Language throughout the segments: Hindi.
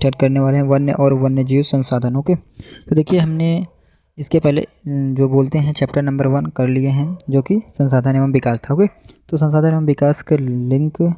स्टार्ट करने वाले हैं वन्य और वन्य जीव संसाधन। ओके, तो देखिए हमने इसके पहले जो बोलते हैं चैप्टर नंबर 1 कर लिए हैं, जो कि संसाधन एवं विकास था। ओके, तो संसाधन एवं विकास का लिंक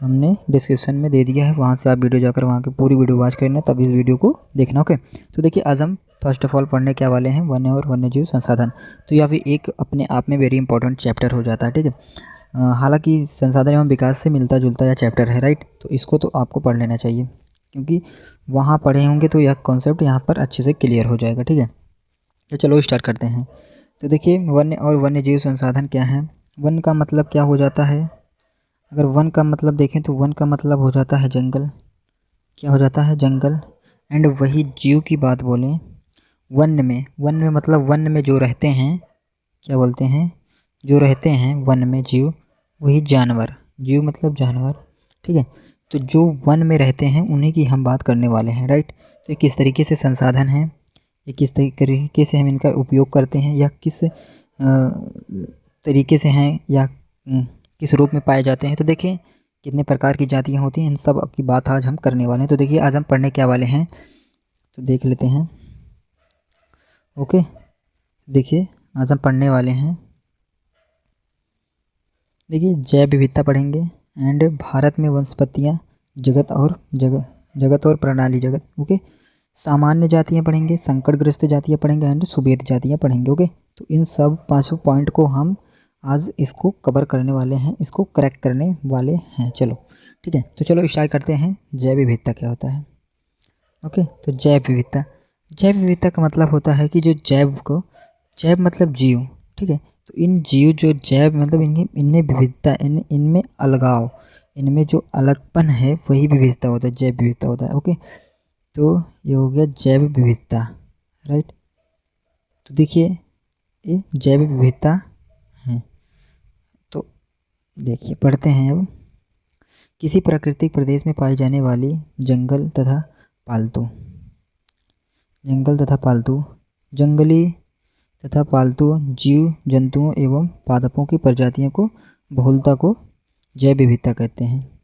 हमने डिस्क्रिप्शन में दे दिया है, वहाँ से आप वीडियो जाकर वहाँ की पूरी वीडियो वॉच करना, तब इस वीडियो को देखना। ओके, तो देखिए आज हम फर्स्ट ऑफ ऑल पढ़ने क्या वाले हैं, वन्य और वन्य जीव संसाधन। तो यह भी एक अपने आप में वेरी इंपॉर्टेंट चैप्टर हो जाता है, ठीक है। हालांकि संसाधन एवं विकास से मिलता जुलता यह चैप्टर है, राइट। तो इसको तो आपको पढ़ लेना चाहिए, क्योंकि वहाँ पढ़े होंगे तो यह कॉन्सेप्ट यहाँ पर अच्छे से क्लियर हो जाएगा, ठीक है। तो चलो स्टार्ट करते हैं। तो देखिए वन्य और वन्य जीव संसाधन क्या है। वन का मतलब क्या हो जाता है, अगर वन का मतलब देखें तो वन का मतलब हो जाता है जंगल। क्या हो जाता है, जंगल। एंड वही जीव की बात बोलें, वन में मतलब वन में जो रहते हैं, क्या बोलते हैं, जो रहते हैं वन में जीव, वही जानवर। जीव मतलब जानवर, ठीक है। तो जो वन में रहते हैं उन्हीं की हम बात करने वाले हैं, राइट। तो ये किस तरीके से संसाधन हैं, ये किस तरीके से हम इनका उपयोग करते हैं, या किस तरीके से हैं, या किस रूप में पाए जाते हैं। तो देखिए कितने प्रकार की जातियाँ होती हैं, इन सब की बात आज हम करने वाले हैं। तो देखिए आज हम पढ़ने क्या वाले हैं, तो देख लेते हैं। ओके, देखिए आज हम पढ़ने वाले हैं, देखिए जैव विविधता पढ़ेंगे, एंड भारत में वनस्पतियाँ, जगत और प्रणाली जगत। ओके, सामान्य जातियाँ पढ़ेंगे, संकटग्रस्त जातियाँ पढ़ेंगे, एंड सुभेद जातियाँ पढ़ेंगे। ओके, तो इन सब 5 पॉइंट को हम आज इसको कवर करने वाले हैं, इसको करेक्ट करने वाले हैं। चलो ठीक है, तो चलो स्टार्ट करते हैं। जैव विविधता क्या होता है। ओके, तो जैव विविधता का मतलब होता है कि जो जैव मतलब जीव, ठीक है। तो इन जीव जो जैव मतलब इनमें विविधता, इनमें अलगाव, इनमें जो अलगपन है वही विविधता होता है, जैव विविधता होता है। ओके, तो ये हो गया जैव विविधता, राइट। तो देखिए ये जैव विविधता है। तो देखिए पढ़ते हैं अब, किसी प्राकृतिक प्रदेश में पाई जाने वाली जंगल तथा जंगली तथा पालतू जीव जंतुओं एवं पादपों की प्रजातियों को बहुलता को जैव विविधता कहते हैं।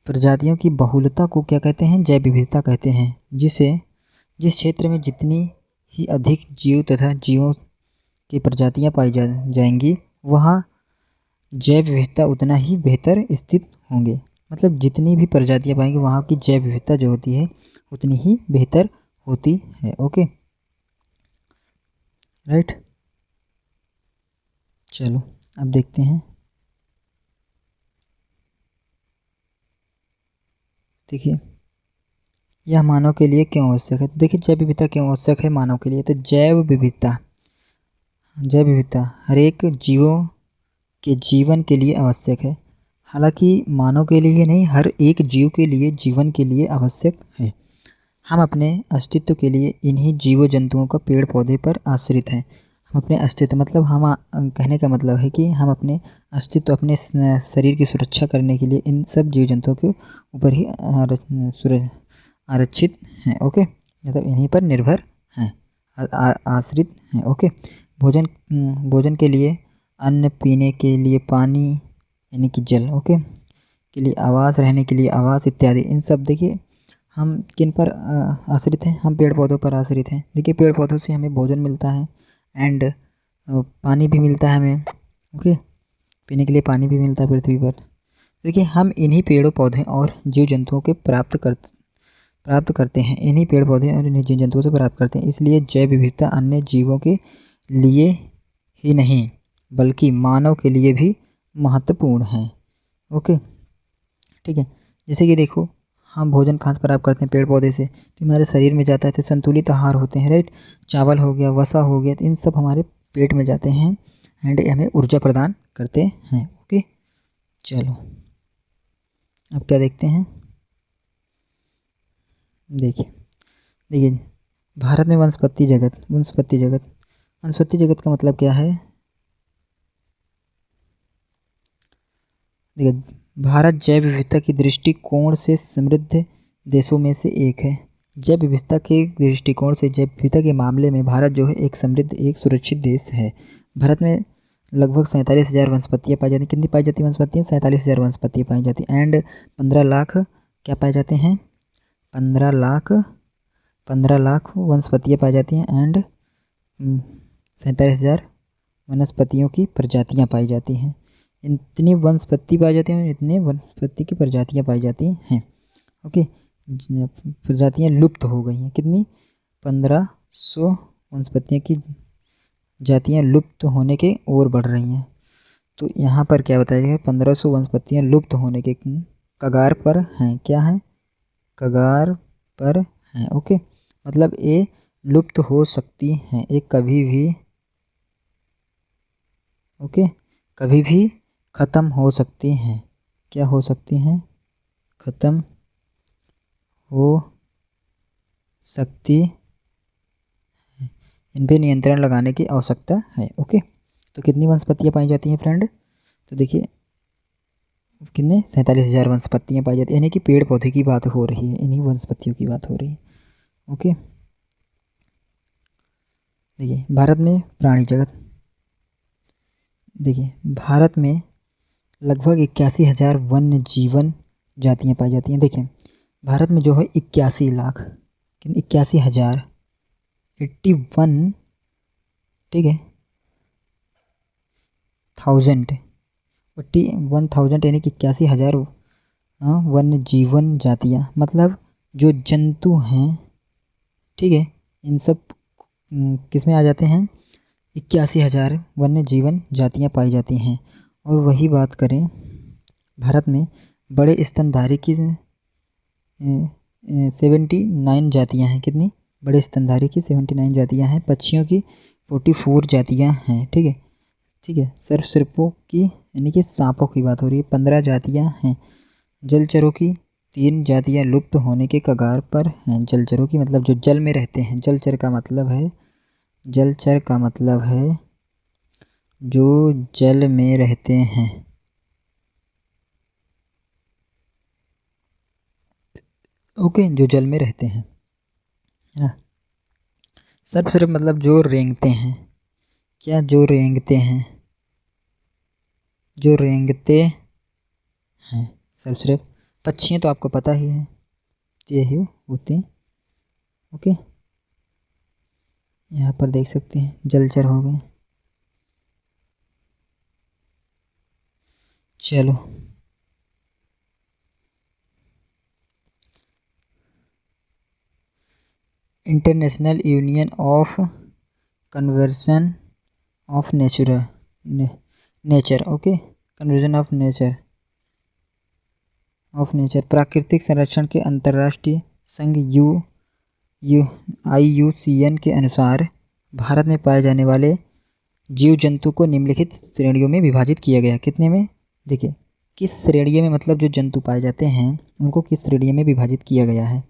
प्रजातियों की बहुलता को क्या कहते हैं, जैव विविधता कहते हैं। जिस क्षेत्र में जितनी ही अधिक जीव तथा जीवों की प्रजातियां पाई जाएंगी, वहाँ जैव विविधता उतना ही बेहतर स्थित होंगे। मतलब जितनी भी प्रजातियां पाएंगे वहाँ की जैव विविधता जो होती है उतनी ही बेहतर होती है। Okay, right. चलो अब देखते हैं। देखिए यह मानव के लिए क्यों आवश्यक है। देखिए जैव विविधता क्यों आवश्यक है मानव के लिए। तो जैव विविधता हर एक जीवों के जीवन के लिए आवश्यक है। हालांकि मानव के लिए नहीं, हर एक जीव के लिए, जीवन के लिए आवश्यक है। हम अपने अस्तित्व के लिए इन्हीं जीव जंतुओं का पेड़ पौधे पर आश्रित हैं। हम अपने अस्तित्व मतलब हम कहने का मतलब है कि हम अपने अस्तित्व, अपने शरीर की सुरक्षा करने के लिए इन सब जीव जंतुओं के ऊपर ही आरक्षित हैं। ओके, मतलब इन्हीं पर निर्भर हैं, आश्रित हैं। ओके, भोजन के लिए अन्न, पीने के लिए पानी यानी कि जल, ओके, के लिए आवास, रहने के लिए आवास इत्यादि। इन सब देखिए हम किन पर आश्रित हैं, हम पेड़ पौधों पर आश्रित हैं। देखिए पेड़ पौधों से हमें भोजन मिलता है, एंड पानी भी मिलता है हमें। ओके, पीने के लिए पानी भी मिलता है पृथ्वी पर। देखिए हम इन्हीं पेड़ों पौधे और जीव जंतुओं के प्राप्त करते हैं, इन्हीं पेड़ पौधे और इन्हीं जीव जंतुओं से प्राप्त करते हैं। इसलिए जैव विविधता अन्य जीवों के लिए ही नहीं बल्कि मानव के लिए भी महत्वपूर्ण है। ओके, ठीक है। जैसे कि देखो हम भोजन कहाँ से प्राप्त करते हैं, पेड़ पौधे से। तो हमारे शरीर में जाता है तो संतुलित आहार होते हैं, राइट। चावल हो गया, वसा हो गया, तो इन सब हमारे पेट में जाते हैं एंड हमें ऊर्जा प्रदान करते हैं। ओके, चलो अब क्या देखते हैं। देखिए भारत में वनस्पति जगत का मतलब क्या है। देखिए भारत जैव विविधता की दृष्टिकोण से समृद्ध देशों में से एक है। जैव विविधता के दृष्टिकोण से, जैव विविधता के मामले में भारत जो है एक समृद्ध, एक सुरक्षित देश है। भारत में लगभग 47,000 वनस्पतियाँ पाई जाती हैं। कितनी पाई जाती है वनस्पतियाँ, 47,000 वनस्पतियाँ पाई जाती हैं। एंड 15 लाख क्या पाए जाते हैं, 15 लाख वनस्पतियाँ पाई जाती हैं एंड 47,000 वनस्पतियों की प्रजातियाँ पाई जाती हैं। इतनी वनस्पति पाई जाती हैं, इतने वनस्पति की प्रजातियाँ पाई जाती हैं। ओके, प्रजातियाँ लुप्त हो गई हैं। कितनी? 1500 वनस्पतियों की जातियाँ लुप्त होने के ओर बढ़ रही हैं। तो यहाँ पर क्या बताया गया है? 1500 वनस्पतियाँ लुप्त होने के कगार पर हैं। क्या है? कगार पर हैं। ओके, मतलब ये लुप्त हो सकती हैं, ये कभी भी, ओके, कभी भी ख़त्म हो सकती हैं। क्या हो सकती हैं? ख़त्म हो सकती, इन पे नियंत्रण लगाने की आवश्यकता है। ओके, तो कितनी वनस्पतियाँ पाई जाती हैं फ्रेंड? तो देखिए कितने 47,000 वनस्पतियाँ पाई जाती हैं, यानी कि पेड़ पौधे की बात हो रही है, इन्हीं वनस्पतियों की बात हो रही है। ओके, देखिए भारत में प्राणी जगत, देखिए भारत में लगभग 81,000 वन्य जीवन जातियाँ पाई जाती हैं। देखिए भारत में जो है 81 लाख, 81,000, 81, ठीक है, 1000, 81,000 यानी कि 81,000 वन्य जीवन जातियाँ, मतलब जो जंतु हैं, ठीक है, इन सब किस में आ जाते हैं? 81,000 वन्य जीवन जातियाँ पाई जाती हैं। और वही बात करें भारत में बड़े स्तनधारी की 79 जातियाँ हैं। कितनी? बड़े स्तनधारी की 79 जातियाँ हैं। पक्षियों की 44 जातियाँ हैं। ठीक है, ठीक है। सरीसृपों की यानी कि सांपों की बात हो रही है, 15 जातियाँ हैं। जलचरों की 3 जातियाँ लुप्त होने के कगार पर हैं। जलचरों की मतलब जो जल में रहते हैं। जलचर का मतलब है, जलचर का मतलब है जो जल में रहते हैं। ओके, जो जल में रहते हैं। सरीसृप मतलब जो रेंगते हैं। क्या? जो रेंगते हैं, जो रेंगते हैं सरीसृप। पक्षी तो आपको पता ही है, ये ही होते हैं। ओके, यहाँ पर देख सकते हैं जलचर हो गए। चलो international union of conversion of nature, okay, conversion of nature प्राकृतिक संरक्षण के अंतर्राष्ट्रीय संघ IUCN के अनुसार भारत में पाए जाने वाले जीव जंतु को निम्नलिखित श्रेणियों में विभाजित किया गया। कितने में? देखिए किस श्रेणी में, मतलब जो जंतु पाए जाते हैं उनको किस श्रेणी में विभाजित किया गया है।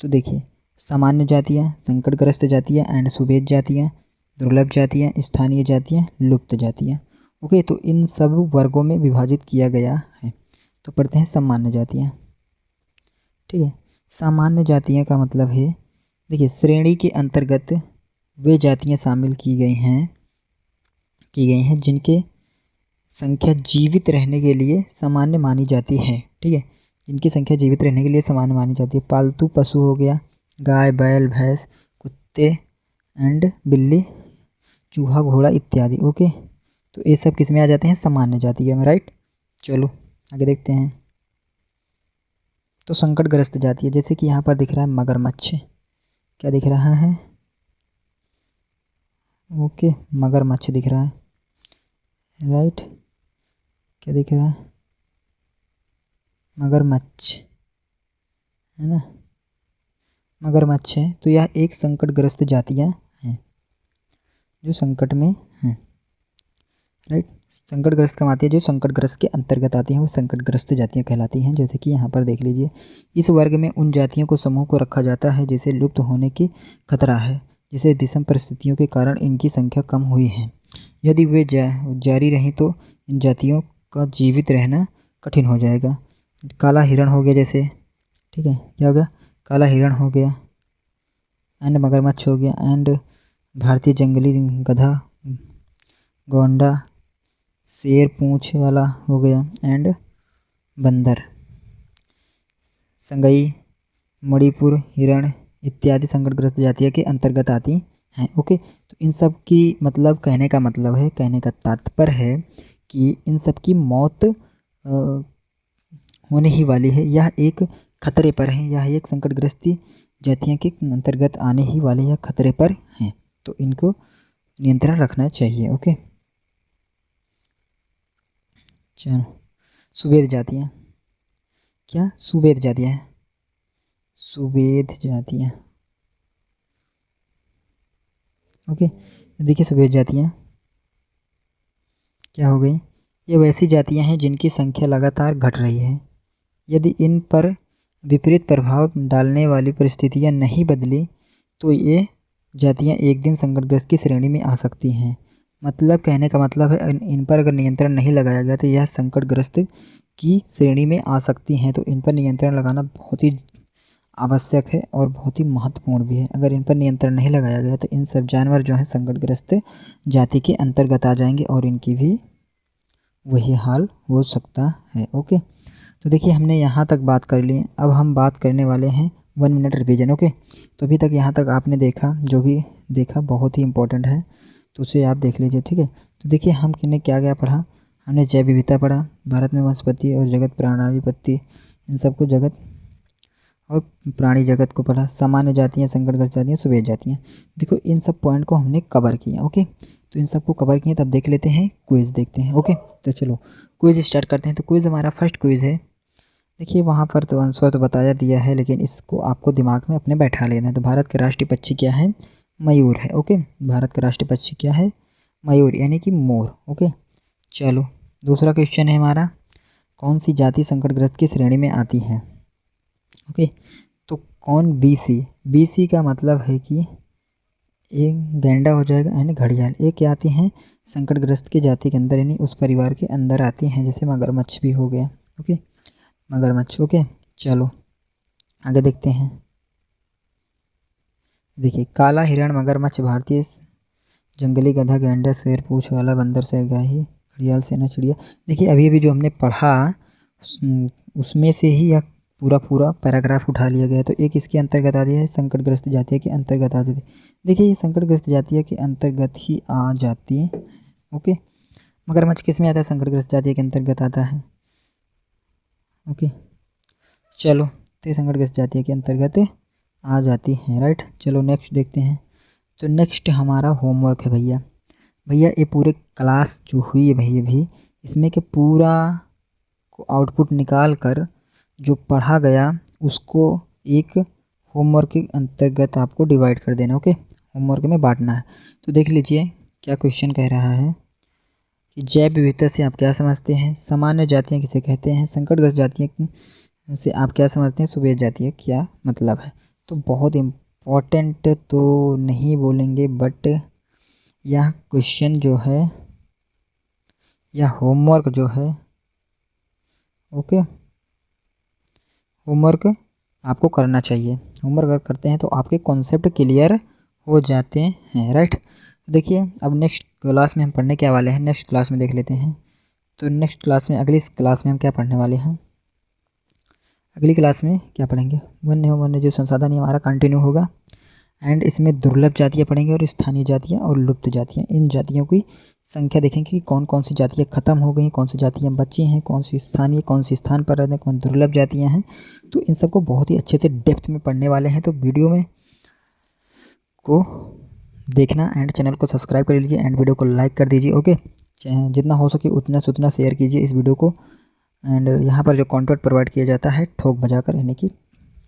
तो देखिए सामान्य जातियाँ, संकटग्रस्त जातियाँ एंड सुभेद जातियाँ, दुर्लभ जातियाँ, स्थानीय जातियाँ, लुप्त जातियाँ। ओके, तो इन सब वर्गों में विभाजित किया गया है। तो पढ़ते हैं सामान्य जातियाँ। ठीक है, सामान्य जातियाँ का मतलब है, देखिए श्रेणी के अंतर्गत वे जातियाँ शामिल की गई हैं जिनके संख्या जीवित रहने के लिए सामान्य मानी जाती है। ठीक है, जिनकी संख्या जीवित रहने के लिए सामान्य मानी जाती है। पालतू पशु हो गया, गाय, बैल, भैंस, कुत्ते एंड बिल्ली, चूहा, घोड़ा इत्यादि। ओके, तो ये सब किस में आ जाते हैं? सामान्य जाति में, राइट। चलो आगे देखते हैं। तो संकटग्रस्त जाति है, जैसे कि यहाँ पर दिख रहा है मगरमच्छ। क्या दिख रहा है? ओके, मगरमच्छ दिख रहा है, राइट। क्या दिख रहा है? मगरमच्छ, है ना, मगरमच्छ है। तो यह एक संकटग्रस्त जातियाँ हैं जो संकट में हैं, राइट। संकटग्रस्त कम आती है, जो संकटग्रस्त के अंतर्गत आती हैं वो संकटग्रस्त जातियाँ कहलाती हैं। जैसे कि यहाँ पर देख लीजिए, इस वर्ग में उन जातियों को समूह को रखा जाता है जिसे लुप्त होने की खतरा है, जिसे विषम परिस्थितियों के कारण इनकी संख्या कम हुई है। यदि वे जारी रहें तो इन जातियों का जीवित रहना कठिन हो जाएगा। काला हिरण हो गया जैसे, ठीक है, क्या हो गया? काला हिरण हो गया एंड मगरमच्छ हो गया एंड भारतीय जंगली गधा, गोंडा, शेर पूंछ वाला हो गया एंड बंदर, संगई, मणिपुर, हिरण इत्यादि संकटग्रस्त जातियों के अंतर्गत आती हैं। ओके, तो इन सब की मतलब कहने का मतलब है, कहने का तात्पर्य है कि इन सब की मौत होने ही वाली है, यह एक खतरे पर है, यह एक संकटग्रस्त जातियों के अंतर्गत आने ही वाले यह खतरे पर हैं, तो इनको नियंत्रण रखना चाहिए। ओके, चलो सुवेद जातियाँ, क्या सुवेद जातियाँ हैं, सुवेद जातियाँ। ओके, देखिए सुवेद जातियाँ क्या हो गई, ये वैसी जातियाँ हैं जिनकी संख्या लगातार घट रही है। यदि इन पर विपरीत प्रभाव डालने वाली परिस्थितियाँ नहीं बदली तो ये जातियाँ एक दिन संकटग्रस्त की श्रेणी में आ सकती हैं। मतलब कहने का मतलब है इन पर अगर नियंत्रण नहीं लगाया गया तो यह संकटग्रस्त की श्रेणी में आ सकती हैं, तो इन पर नियंत्रण लगाना बहुत ही आवश्यक है और बहुत ही महत्वपूर्ण भी है। अगर इन पर नियंत्रण नहीं लगाया गया तो इन सब जानवर जो हैं संकटग्रस्त जाति के अंतर्गत आ जाएंगे और इनकी भी वही हाल हो सकता है। ओके, तो देखिए हमने यहाँ तक बात कर ली, अब हम बात करने वाले हैं 1 मिनट रिवीजन। ओके, तो अभी तक यहाँ तक आपने देखा, जो भी देखा बहुत ही इंपॉर्टेंट है, तो उसे आप देख लीजिए। ठीक है, तो देखिए हमने क्या क्या पढ़ा, हमने जैव विविधता पढ़ा, भारत में वनस्पति और जगत प्रणालीपत्ति, इन सबको जगत और प्राणी जगत को पढ़ा, सामान्य जातियाँ, संकटग्रस्त जातियाँ, सुवेद जातियाँ। देखो इन सब पॉइंट को हमने कवर किया। ओके, तो इन सबको कवर किए, तब देख लेते हैं क्विज देखते हैं। ओके, तो चलो क्विज स्टार्ट करते हैं। तो क्विज हमारा फर्स्ट क्विज है, देखिए वहाँ पर तो आंसर तो बताया दिया है, लेकिन इसको आपको दिमाग में अपने बैठा लेना है। तो भारत के राष्ट्रीय पक्षी क्या है, मयूर है। ओके, भारत का राष्ट्रीय पक्षी क्या है, मयूर यानी कि मोर। ओके, चलो दूसरा क्वेश्चन है हमारा, कौन सी जाति संकटग्रस्त की श्रेणी में आती है। ओके, तो कौन, बीसी, बीसी का मतलब है कि एक गैंडा हो जाएगा यानी घड़ियाल, एक क्या आती हैं संकटग्रस्त की जाति के अंदर यानी उस परिवार के अंदर आती हैं, जैसे मगरमच्छ भी हो गया। ओके, मगरमच्छ। ओके, चलो आगे देखते हैं। देखिए काला हिरण, मगरमच्छ, भारतीय जंगली गधा, गैंडा, शेर, पूंछ वाला बंदर, सहगाही, घड़ियाल, सेना चिड़िया। देखिए अभी अभी जो हमने पढ़ा उसमें से ही यह पूरा पैराग्राफ उठा लिया गया। तो एक इसके अंतर्गत आती है, संकटग्रस्त जातियों के अंतर्गत आ जाती है। देखिए ये संकटग्रस्त जातियों के अंतर्गत ही आ जाती है। ओके, मगरमच्छ किस में आता है, संकटग्रस्त जातियों के अंतर्गत आता है। ओके, चलो तो संकटग्रस्त जातियों के अंतर्गत आ जाती हैं। राइट, चलो नेक्स्ट देखते हैं। तो नेक्स्ट हमारा होमवर्क है भैया, ये पूरे क्लास जो हुई है भैया भी, इसमें के पूरा को आउटपुट निकाल कर जो पढ़ा गया उसको एक होमवर्क के अंतर्गत आपको डिवाइड कर देना। ओके, होमवर्क में बांटना है। तो देख लीजिए क्या क्वेश्चन कह रहा है कि जैव विविधता से आप क्या समझते हैं, सामान्य जातियाँ किसे कहते हैं, संकटग्रस्त जातियाँ से आप क्या समझते हैं, सुवेद जातियाँ क्या मतलब है। तो बहुत इम्पोर्टेंट तो नहीं बोलेंगे, बट यह क्वेश्चन जो है, यह होमवर्क जो है, ओके, होमवर्क आपको करना चाहिए। होमवर्क अगर करते हैं तो आपके कॉन्सेप्ट क्लियर हो जाते हैं। राइट, देखिए अब नेक्स्ट क्लास में हम पढ़ने क्या वाले हैं, नेक्स्ट क्लास में देख लेते हैं। तो नेक्स्ट क्लास में, अगली क्लास में हम क्या पढ़ने वाले हैं, अगली क्लास में क्या पढ़ेंगे, वन्य जीव संसाधन ये हमारा कंटिन्यू होगा, एंड इसमें दुर्लभ जातियाँ पढ़ेंगे और स्थानीय जातियाँ और लुप्त जातियाँ। इन जातियों की संख्या देखेंगे कि कौन कौन सी जातियाँ खत्म हो गई, कौन सी जातियाँ बची हैं, कौन सी स्थानीय, कौन सी स्थान पर रहते हैं, कौन दुर्लभ जातियाँ हैं। तो इन सबको बहुत ही अच्छे से डेप्थ में पढ़ने वाले हैं। तो वीडियो में को देखना एंड चैनल को सब्सक्राइब कर लीजिए एंड वीडियो को लाइक कर दीजिए। ओके, जितना हो सके उतना से उतना शेयर कीजिए इस वीडियो को। एंड यहाँ पर जो कॉन्टैक्ट प्रोवाइड किया जाता है ठोक बजाकर, यानी कि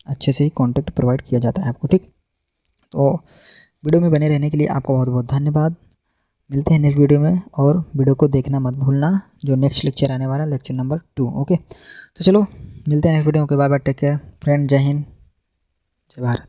अच्छे से ही कॉन्टैक्ट प्रोवाइड किया जाता है आपको। ठीक, तो वीडियो में बने रहने के लिए आपका बहुत बहुत धन्यवाद। मिलते हैं नेक्स्ट वीडियो में, और वीडियो को देखना मत भूलना, जो नेक्स्ट लेक्चर आने वाला लेक्चर नंबर 2। ओके, तो चलो मिलते हैं नेक्स्ट वीडियो में। Bye bye, take care friend, Jai Hind, जय भारत।